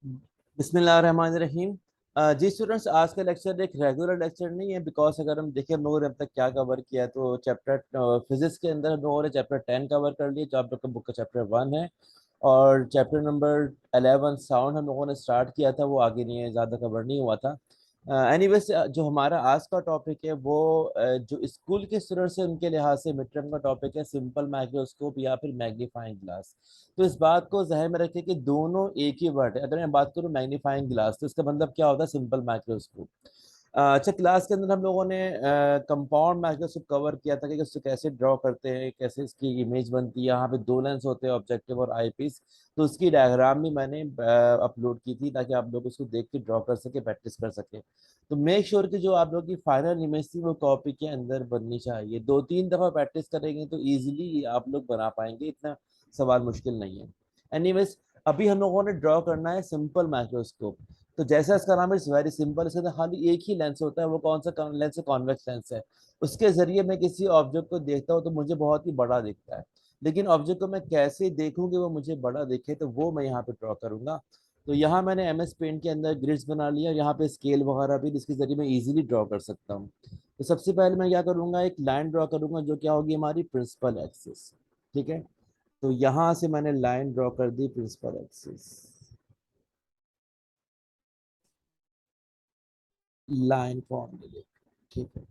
बिस्मिल्लाहिर्रहमानिर्रहीम। जी स्टूडेंट्स, आज का लेक्चर एक रेगुलर लेक्चर नहीं है। बिकॉज अगर हम देखें हम लोगों ने अब तक क्या कवर किया है, तो चैप्टर फिजिक्स के अंदर हम लोगों ने चैप्टर 10 कवर कर लिया, जो आप लोग का बुक का चैप्टर 1 है। और चैप्टर नंबर 11 साउंड हम लोगों ने स्टार्ट किया था, वो आगे नहीं है, ज़्यादा कवर नहीं हुआ था। एनीवेज, जो हमारा आज का टॉपिक है वो जो स्कूल के स्टूडेंट्स हैं उनके लिहाज से मिड टर्म का टॉपिक है सिंपल माइक्रोस्कोप या फिर मैग्नीफाइंग ग्लास। तो इस बात को जहन में रखें कि दोनों एक ही वर्ड है। अगर मैं बात करूं मैग्नीफाइंग ग्लास तो इसका मतलब क्या होता है, सिंपल माइक्रोस्कोप। अच्छा, क्लास के अंदर हम लोगों ने कंपाउंड माइक्रोस्कोप कवर किया था कि उसको कैसे ड्रॉ करते हैं, कैसे इसकी इमेज बनती है। यहाँ पे दो लेंस होते हैं, ऑब्जेक्टिव और आई पीस। तो उसकी डायग्राम भी मैंने अपलोड की थी ताकि आप लोग उसको देख के ड्रॉ कर सके, प्रैक्टिस कर सके। तो मेक श्योर कि जो आप लोग की फाइनल इमेज थी वो कॉपी के अंदर बननी चाहिए। दो तीन दफा प्रैक्टिस करेंगे तो इजीली आप लोग बना पाएंगे, इतना सवाल मुश्किल नहीं है। एनीवेज, अभी हम लोगों ने ड्रॉ करना है सिंपल माइक्रोस्कोप। तो जैसा इसका नाम है, इट्स वेरी सिंपल। इसके अंदर खाली एक ही लेंस होता है। वो कौन सा लेंस है? कॉन्वेक्स लेंस है। उसके जरिए मैं किसी ऑब्जेक्ट को देखता हूँ तो मुझे बहुत ही बड़ा दिखता है। लेकिन ऑब्जेक्ट को मैं कैसे देखूँ कि वो मुझे बड़ा दिखे, तो वो मैं यहाँ पे ड्रॉ करूंगा। तो यहाँ मैंने एम एस पेंट के अंदर ग्रिड्स बना लिया, यहाँ पे स्केल वगैरह भी, जिसके जरिए मैं इजीली ड्रॉ कर सकता हूँ। तो सबसे पहले मैं क्या करूँगा, एक लाइन ड्रॉ करूंगा जो क्या होगी, हमारी प्रिंसिपल एक्सिस। ठीक है। तो यहाँ से मैंने लाइन ड्रॉ कर दी प्रिंसिपल एक्सिस। लाइन फॉर्म ले ली। ठीक है।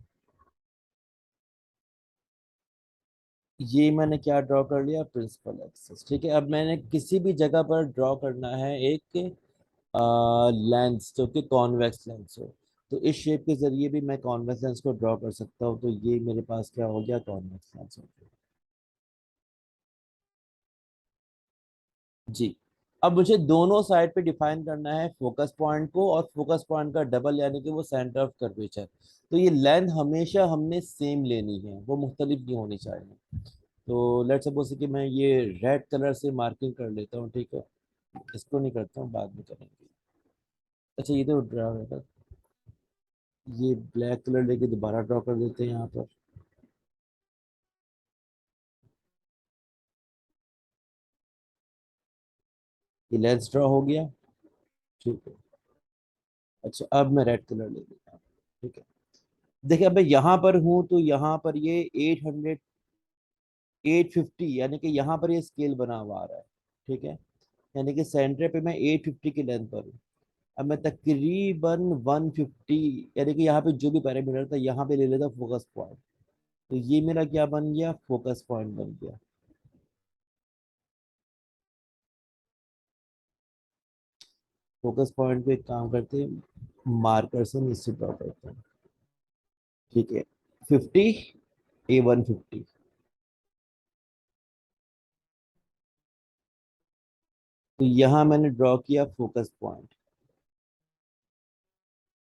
ये मैंने क्या ड्रॉ कर लिया, प्रिंसिपल एक्सिस। ठीक है। अब मैंने किसी भी जगह पर ड्रॉ करना है एक लेंस जो कि कॉन्वेक्स लेंस हो। तो इस शेप के जरिए भी मैं कॉन्वेक्स लेंस को ड्रॉ कर सकता हूँ। तो ये मेरे पास क्या हो गया, कॉन्वेक्स लेंस हो गया। जी। अब मुझे दोनों साइड पे डिफाइन करना है फोकस पॉइंट को और फोकस पॉइंट का डबल, यानी कि वो सेंटर ऑफ कर्वेचर। तो ये लेंथ हमेशा हमने सेम लेनी है, वो मुख्तलिफ नहीं होनी चाहिए। तो लेट्स सपोज कि मैं ये रेड कलर से मार्किंग कर लेता हूँ। ठीक है। इसको नहीं करता हूँ, बाद में करेंगे। अच्छा, ये तो ड्रा है। ये ब्लैक कलर लेके दोबारा ड्रॉ कर देते हैं यहाँ पर। ये लेंस ड्रॉ हो गया। ठीक है। अच्छा, अब मैं रेड कलर ले लेता हूँ। ठीक है। देखिए, अब मैं यहाँ पर हूँ तो यहाँ पर ये 800 850, यानी कि यहाँ पर ये स्केल बना हुआ आ रहा है। ठीक है। यानी कि सेंटर पे मैं 850 की लेंथ पर हूँ। अब मैं तकरीबन 150, यानी कि यहाँ पे जो भी पैरामीटर था यहाँ पे ले लेता फोकस पॉइंट। तो ये मेरा क्या बन गया, फोकस पॉइंट बन गया। फोकस पॉइंट पे एक काम करते हैं, मार्कर से नीचे ड्रॉ करते हैं। ठीक है। 50, A150। तो यहाँ मैंने ड्रॉ किया फोकस पॉइंट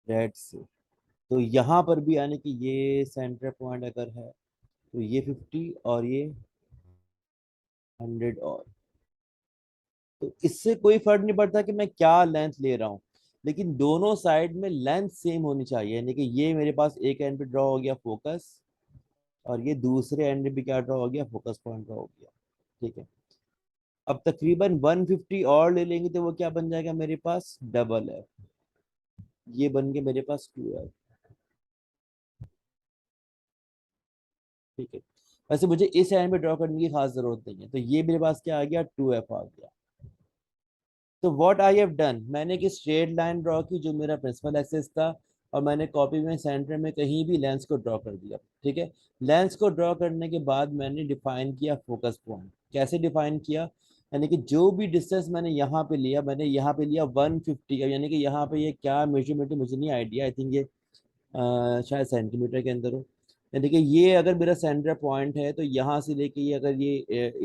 रेड से। तो यहाँ पर भी, यानी कि ये सेंटर पॉइंट अगर है तो ये 50 और ये 100 और। तो इससे कोई फर्क नहीं पड़ता कि मैं क्या लेंथ ले रहा हूँ, लेकिन दोनों साइड में लेंथ सेम होनी चाहिए। यानी कि ये मेरे पास एक एंड पे ड्रॉ हो गया फोकस, और ये दूसरे एंड पे क्या ड्रॉ हो गया, फोकस पॉइंट ड्रॉ हो गया। ठीक है। अब तकरीबन 150 और ले लेंगे तो वो क्या बन जाएगा, मेरे पास डबल है। ये बन के मेरे पास 2 है। ठीक है। वैसे मुझे इस एंड पे ड्रॉ करने की खास जरूरत नहीं है, तो ये मेरे पास क्या आ गया, 2F आ गया। तो व्हाट आई हैव डन, मैंने एक स्ट्रेट लाइन ड्रॉ की जो मेरा प्रिंसिपल एक्सिस था, और मैंने कॉपी में सेंटर में कहीं भी लेंस को ड्रॉ कर दिया। ठीक है। लेंस को ड्रॉ करने के बाद मैंने डिफाइन किया फोकस पॉइंट। कैसे डिफाइन किया, यानी कि जो भी डिस्टेंस मैंने यहाँ पे लिया, मैंने यहाँ पे लिया 150। यानी कि यहाँ पे ये क्या मेजरमेंट है मुझे नहीं आइडिया, आई थिंक ये शायद सेंटीमीटर के अंदर हो। यानी कि ये अगर मेरा सेंटर पॉइंट है तो यहाँ से लेके ये, अगर ये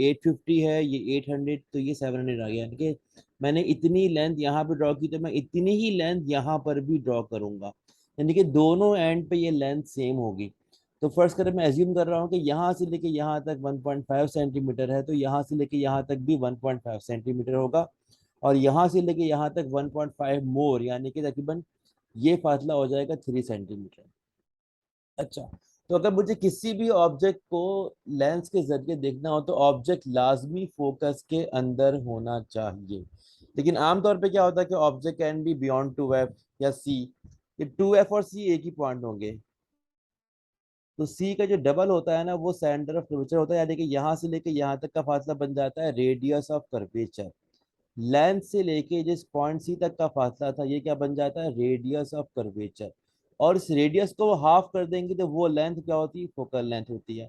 850 है, ये 800, तो ये 700 आ गया। यानी कि मैंने इतनी लेंथ यहाँ पे ड्रॉ की, तो मैं इतनी ही लेंथ यहाँ पर भी ड्रॉ करूंगा। यानी कि दोनों एंड पे ये लेंथ सेम होगी। तो फर्स्ट करें, मैं एज्यूम कर रहा हूँ कि यहाँ से लेके यहाँ तक 1.5 सेंटीमीटर है, तो यहाँ से लेके यहाँ तक भी 1.5 सेंटीमीटर होगा। और यहाँ से लेके यहाँ तक 1.5 मोर, यानी कि तकरीबन ये फासला हो जाएगा 3 सेंटीमीटर। अच्छा। तो अगर मुझे किसी भी ऑब्जेक्ट को लेंस के जरिए देखना हो तो ऑब्जेक्ट लाजमी फोकस के अंदर होना चाहिए। लेकिन आमतौर पे क्या होता है कि object can be beyond 2f या c। ये 2f और c एक ही पॉइंट होंगे। तो c का जो डबल होता है ना वो सेंटर ऑफ कर्वेचर होता है, यानी कि यहाँ से लेके यहाँ तक का फासला बन जाता है रेडियस ऑफ कर्वेचर। लेंथ से लेके जिस पॉइंट सी तक का फासला था ये क्या बन जाता है, रेडियस ऑफ कर्वेचर। और इस रेडियस को हाफ कर देंगे तो वो लेंथ क्या होती है, फोकल लेंथ होती है।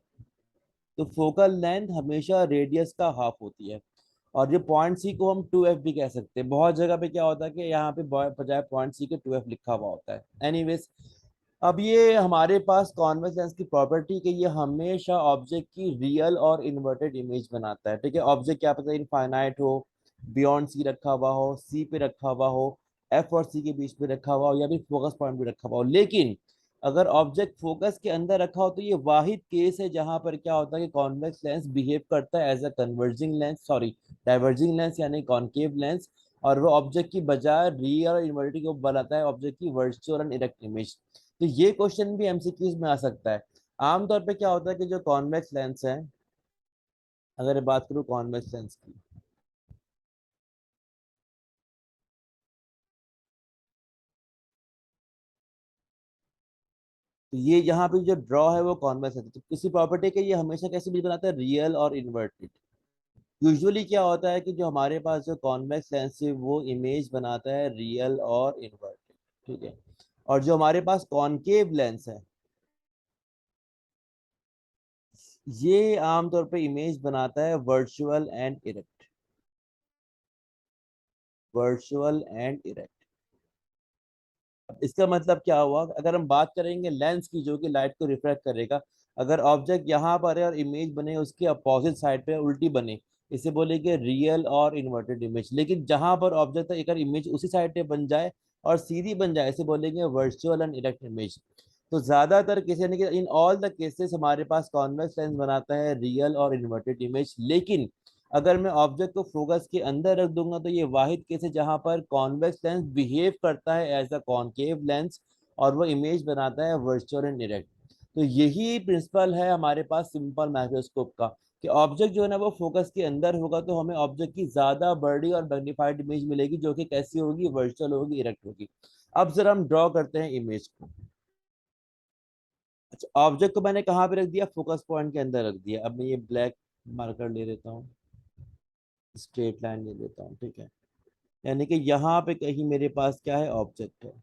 तो फोकल लेंथ हमेशा रेडियस का हाफ होती है। और ये पॉइंट सी को हम 2f भी कह सकते हैं। बहुत जगह पे क्या होता है कि यहाँ पे बजाय पॉइंट सी के 2f लिखा हुआ होता है। एनीवेज, अब ये हमारे पास कॉन्वेक्स लेंस की प्रॉपर्टी कि ये हमेशा ऑब्जेक्ट की रियल और इन्वर्टेड इमेज बनाता है। ठीक है, ऑब्जेक्ट क्या पता इनफाइनाइट हो, बियॉन्ड सी रखा हुआ हो, सी पे रखा हुआ हो, एफ और सी के बीच में रखा हुआ हो, या फिर फोकस पॉइंट भी रखा हुआ हो। लेकिन अगर ऑब्जेक्ट फोकस के अंदर रखा हो तो ये वाहिद केस है जहां पर क्या होता है कि कॉन्वेक्स लेंस बिहेव करता है as a converging lens, sorry diverging lens यानी कॉनकेव लेंस। और वो ऑब्जेक्ट की बजाय रियल और इन्वर्टेड को बनाता है ऑब्जेक्ट की वर्चुअल एंड इरेक्ट इमेज। तो ये क्वेश्चन भी एमसीक्यूज में आ सकता है। आमतौर पे क्या होता है कि जो कॉन्वेक्स लेंस है, अगर मैं बात करूँ कॉन्वेक्स लेंस की, तो ये यहाँ पे जो ड्रॉ है वो कॉन्वेक्स है। तो किसी प्रॉपर्टी के ये हमेशा कैसे भी बनाता है, रियल और इन्वर्टेड। यूजुअली क्या होता है कि जो हमारे पास जो कॉन्वेक्स लेंस है वो इमेज बनाता है रियल और इन्वर्टेड। ठीक है, और जो हमारे पास कॉनकेव लेंस है ये आमतौर पे इमेज बनाता है virtual and erect. Virtual and erect. इसका मतलब क्या हुआ, अगर हम बात करेंगे लेंस की जो कि लाइट को रिफ्लेक्ट करेगा, अगर ऑब्जेक्ट यहाँ पर है और इमेज बने उसके अपोजिट साइड पे उल्टी बने, इसे बोलेंगे रियल और इन्वर्टेड इमेज। लेकिन जहां पर ऑब्जेक्ट है अगर इमेज उसी साइड पे बन जाए और सीधी बन जाए, इसे बोलेंगे वर्चुअल एंड इरेक्ट इमेज। तो ज्यादातर केस यानी कि इन ऑल द केसेस हमारे पास कॉन्वेक्स लेंस बनाता है रियल और इन्वर्टेड इमेज। लेकिन अगर मैं ऑब्जेक्ट को फोकस के अंदर रख दूंगा तो ये वाहिद केस है जहां पर कॉन्वेक्स लेंस बिहेव करता है एज अ कॉनकेव लेंस और वो इमेज बनाता है वर्चुअल एंड डायरेक्ट। तो यही प्रिंसिपल है हमारे पास सिंपल माइक्रोस्कोप का कि ऑब्जेक्ट जो है ना वो फोकस के अंदर होगा तो हमें ऑब्जेक्ट की ज्यादा बड़ी और मैग्नीफाइड इमेज मिलेगी जो कि कैसी होगी, वर्चुअल होगी, इरेक्ट होगी। अब जरा हम ड्रॉ करते हैं इमेज को। अच्छा, ऑब्जेक्ट को मैंने कहाँ पे रख दिया, फोकस पॉइंट के अंदर रख दिया। अब मैं ये ब्लैक मार्कर ले लेता हूँ, स्ट्रेट लाइन ले लेता हूँ। ठीक है, यानी कि यहाँ पे कहीं मेरे पास क्या है, ऑब्जेक्ट है।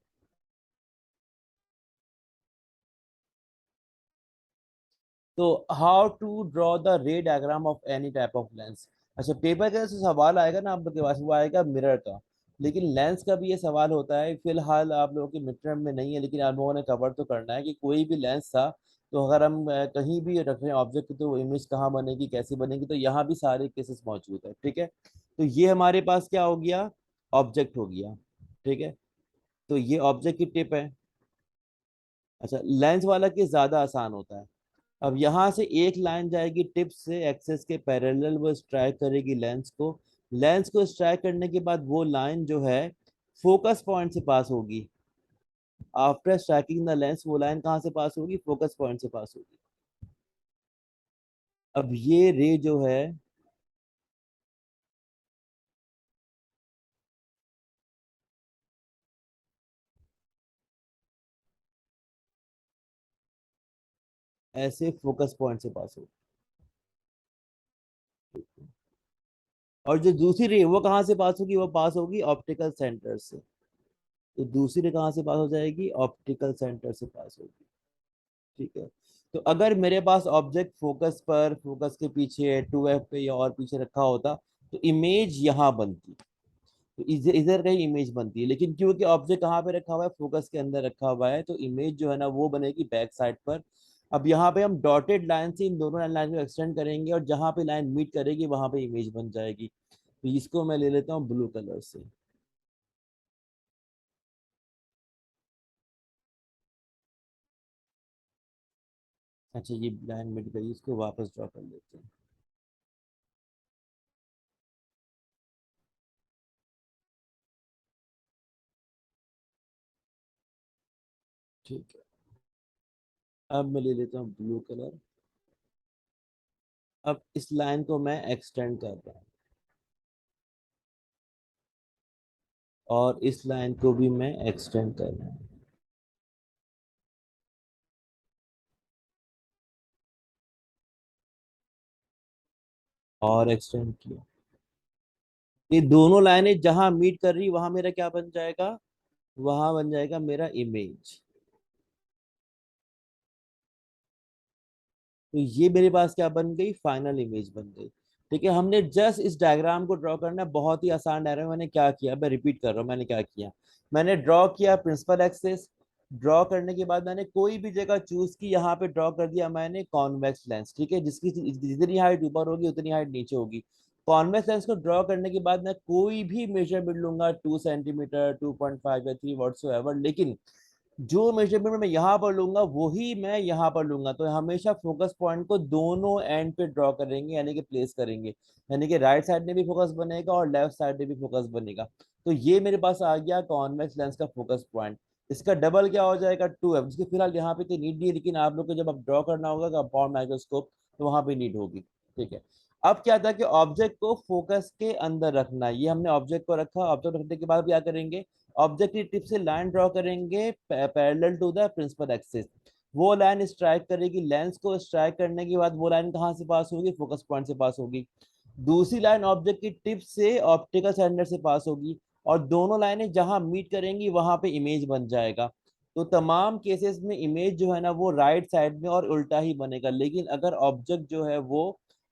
तो how to draw the ray diagram of any type of lens. अच्छा, पेपर का जैसे सवाल आएगा ना आप लोग के पास वो आएगा मिरर का। लेकिन लेंस का भी ये सवाल होता है, फिलहाल आप लोगों के मिड टर्म में नहीं है लेकिन आप लोगों ने कवर तो करना है कि कोई भी लेंस था तो अगर हम कहीं भी रख रहे हैं ऑब्जेक्ट तो इमेज कहाँ बनेगी, कैसे बनेगी, तो यहाँ भी सारे केसेस मौजूद है। ठीक है, तो ये हमारे पास क्या हो गया, ऑब्जेक्ट हो गया। ठीक है, तो ये ऑब्जेक्ट की टिप है। अच्छा, लेंस वाला केस ज्यादा आसान होता है। अब यहाँ से एक लाइन जाएगी टिप से एक्सेस के पैरेलल, वो स्ट्राइक करेगी लेंस को। लेंस को स्ट्राइक करने के बाद वो लाइन जो है फोकस पॉइंट से पास होगी। आफ्टर स्ट्राइकिंग द लेंस वो लाइन कहाँ से पास होगी, फोकस पॉइंट से पास होगी। अब ये रे जो है ऐसे फोकस पॉइंट से पास होगी। और जो दूसरी रे वो कहाँ से पास होगी, वो पास होगी ऑप्टिकल सेंटर से। तो दूसरी रे कहाँ से पास हो जाएगी, ऑप्टिकल सेंटर से पास होगी। ठीक है, तो अगर मेरे पास ऑब्जेक्ट फोकस पर, फोकस के पीछे 2f पे या और पीछे रखा होता तो इमेज यहाँ बनती। तो इधर इधर कहीं इमेज बनती है, लेकिन क्योंकि ऑब्जेक्ट कहाँ पे रखा हुआ है, फोकस के अंदर रखा हुआ है, तो इमेज जो है ना वो बनेगी बैक साइड पर। अब यहाँ पे हम डॉटेड लाइन से इन दोनों लाइन को एक्सटेंड करेंगे और जहाँ पे लाइन मीट करेगी वहां पे इमेज बन जाएगी। तो इसको मैं ले लेता हूँ ब्लू कलर से। अच्छा, ये लाइन मिट गई, इसको वापस ड्रॉ कर लेते हैं। ठीक है, अब मैं ले लेता हूँ ब्लू कलर। अब इस लाइन को मैं एक्सटेंड कर रहा हूँ। और इस लाइन को भी मैं एक्सटेंड कर रहा हूँ, और एक्सटेंड किया। ये दोनों लाइनें जहां मीट कर रही वहां मेरा क्या बन जाएगा, वहां बन जाएगा मेरा इमेज। तो ये मेरे पास क्या बन गई, फाइनल इमेज बन गई। ठीक है, हमने जस्ट इस डायग्राम को ड्रॉ करना है, बहुत ही आसान डायग्राम। मैंने क्या किया, मैं रिपीट कर रहा हूँ, मैंने क्या किया। मैंने ड्रॉ किया प्रिंसिपल एक्सिस। ड्रॉ करने के बाद मैंने कोई भी जगह चूज की, यहाँ पे ड्रॉ कर दिया मैंने कॉन्वेक्स लेंस। ठीक है, जिसकी जितनी हाइट ऊपर होगी उतनी हाइट नीचे होगी। कॉन्वेक्स लेंस को ड्रॉ करने के बाद मैं कोई भी मेजरमेंट लूंगा, 2 सेंटीमीटर, 2.5 या 3 व्हाट्सोएवर, लेकिन जो मेजरमेंट मैं यहाँ पर लूंगा वही मैं यहाँ पर लूंगा। तो हमेशा फोकस पॉइंट को दोनों एंड पे ड्रॉ करेंगे, यानी कि प्लेस करेंगे। यानी कि राइट साइड में भी फोकस बनेगा और लेफ्ट साइड में भी फोकस बनेगा। तो ये मेरे पास आ गया कॉन्वेक्स लेंस का फोकस पॉइंट। इसका डबल क्या हो जाएगा, 2f, जिसकी फिलहाल यहाँ पे तो नीड नहीं है, लेकिन आप लोग को जब आप ड्रॉ करना होगा कंपाउंड माइक्रोस्कोप तो वहां पे नीड होगी। ठीक है, अब क्या था कि ऑब्जेक्ट को फोकस के अंदर रखना है। ये हमने ऑब्जेक्ट को रखा, ऑब्जेक्ट रखने के बाद क्या करेंगे, ऑब्जेक्ट की टिप से लाइन ड्रॉ करेंगे parallel to the principal axis. वो लाइन स्ट्राइक करेगी, लेंस को स्ट्राइक करने के बाद वो लाइन कहाँ से पास होगी, फोकस पॉइंट से पास होगी। दूसरी लाइन ऑब्जेक्ट की टिप से ऑप्टिकल सेंटर से पास होगी, और दोनों लाइनें जहां मीट करेंगी वहां पे इमेज बन जाएगा। तो तमाम केसेस में इमेज जो है ना वो राइट साइड में और उल्टा ही बनेगा। लेकिन अगर ऑब्जेक्ट जो है वो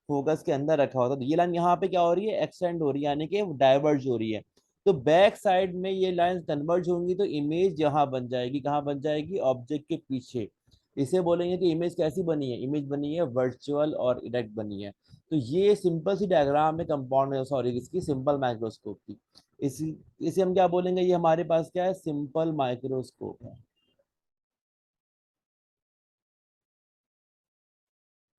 फोकस के अंदर रखा होता तो ये लाइन यहाँ पे क्या हो रही है, एक्सटेंड हो रही है, यानी कि डाइवर्ज हो रही है। तो बैक साइड में ये लाइन कन्वर्ज होंगी तो इमेज यहाँ बन जाएगी, कहाँ बन जाएगी, ऑब्जेक्ट के पीछे। इसे बोलेंगे कि इमेज कैसी बनी है, इमेज बनी है वर्चुअल और इरेक्ट बनी है। तो ये सिंपल सी डायग्राम है कंपाउंड, सॉरी, इसकी सिंपल माइक्रोस्कोप की। इसी इसे हम क्या बोलेंगे, ये हमारे पास क्या है, सिंपल माइक्रोस्कोप है।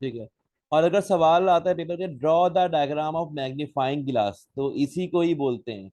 ठीक है, और अगर सवाल आता है पेपर के, draw the diagram of magnifying glass, तो इसी को ही बोलते हैं।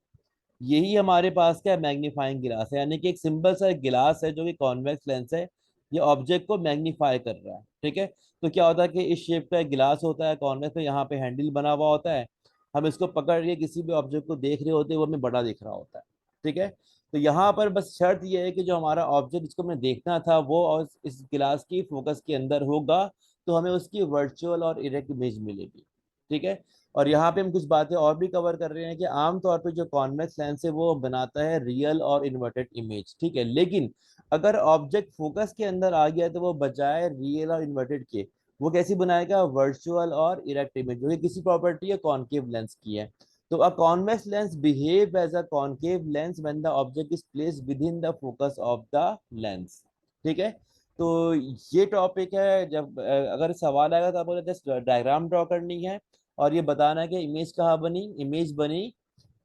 यही हमारे पास क्या मैग्नीफाइंग गिलास है, यानी कि एक सिंपल सा गिलास है जो कि कॉन्वेक्स लेंस है। ये ऑब्जेक्ट को मैग्नीफाई कर रहा है। ठीक है, तो क्या होता है कि इस शेप का एक गिलास होता है कॉन्वेक्स में, यहाँ पे हैंडल बना हुआ होता है। हम इसको पकड़ के किसी भी ऑब्जेक्ट को देख रहे होते हैं, वो हमें बड़ा दिख रहा होता है। ठीक है, तो यहाँ पर बस शर्त ये है कि जो हमारा ऑब्जेक्ट जिसको हमें देखना था वो और इस गिलास की फोकस के अंदर होगा, तो हमें उसकी वर्चुअल और इरेक्ट इमेज मिलेगी। ठीक है, और यहाँ पे हम कुछ बातें और भी कवर कर रहे हैं कि आमतौर पे जो कॉन्वेक्स लेंस है वो बनाता है रियल और इन्वर्टेड इमेज। ठीक है, लेकिन अगर ऑब्जेक्ट फोकस के अंदर आ गया तो वो बजाय रियल और इन्वर्टेड के वो कैसी बनाएगा, वर्चुअल और इरेक्ट इमेज, जो कि किसी प्रॉपर्टी है कॉनकेव लेंस की है। तो a convex lens behave as a concave lens when the object is placed within the focus of the lens. ठीक है, तो ये टॉपिक है। जब अगर सवाल आएगा तो आपको जस्ट डायग्राम ड्रॉ करनी है और ये बताना है कि इमेज कहाँ बनी, इमेज बनी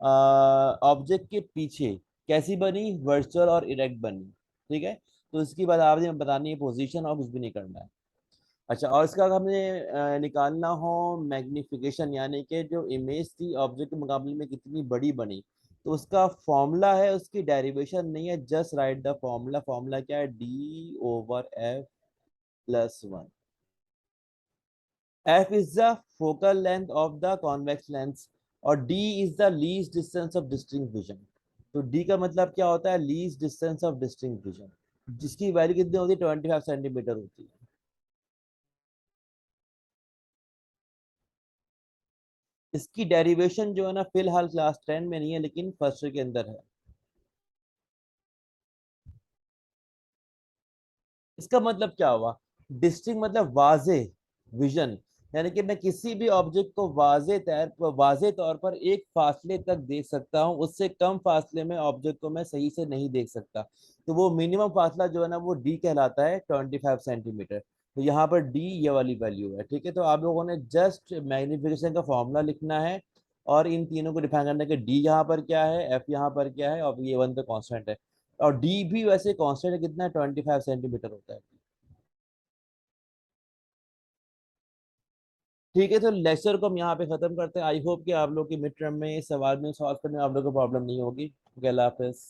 ऑब्जेक्ट के पीछे। कैसी बनी, वर्चुअल और इरेक्ट बनी। ठीक है, तो इसकी बाद आपने बतानी है पोजीशन, और कुछ भी नहीं करना है। अच्छा, और इसका अगर हमें निकालना हो मैग्निफिकेशन, यानी कि जो इमेज थी ऑब्जेक्ट के मुकाबले में कितनी बड़ी बनी, तो उसका फॉर्मूला है, उसकी डेरिवेशन नहीं है, just right the formula. Formula क्या है, D/F+1। F is the focal length of the convex lens और D is the least distance of distinct vision। तो D का मतलब क्या होता है, least distance of distinct vision, जिसकी वैल्यू कितनी होती है, 25 सेंटीमीटर होती है। इसकी डेरिवेशन जो है ना फिलहाल क्लास 10 में नहीं है, लेकिन फर्स्ट ईयर के अंदर है। इसका मतलब क्या हुआ, डिस्टिंक्ट मतलब वाजे विजन, यानी कि मैं किसी भी ऑब्जेक्ट को वाजे तौर पर एक फासले तक देख सकता हूँ, उससे कम फासले में ऑब्जेक्ट को मैं सही से नहीं देख सकता। तो वो मिनिमम फासला जो है ना वो डी कहलाता है, 25 सेंटीमीटर। तो यहाँ पर डी ये वाली वैल्यू है। ठीक है, तो आप लोगों ने जस्ट मैग्निफिकेशन का फॉर्मूला लिखना है और इन तीनों को डिफाइन करना है कि डी यहाँ पर क्या है, एफ यहाँ पर क्या है, और ये वन पे कांस्टेंट है। और डी भी वैसे कांस्टेंट है, कितना है, 25 सेंटीमीटर होता है। ठीक है, तो लेक्चर को हम यहाँ पे खत्म करते हैं। आई होप कि आप लोग की मिड टर्म में सवाल में सॉल्व करने में आप लोग को प्रॉब्लम नहीं होगी। अल्लाह हाफिज।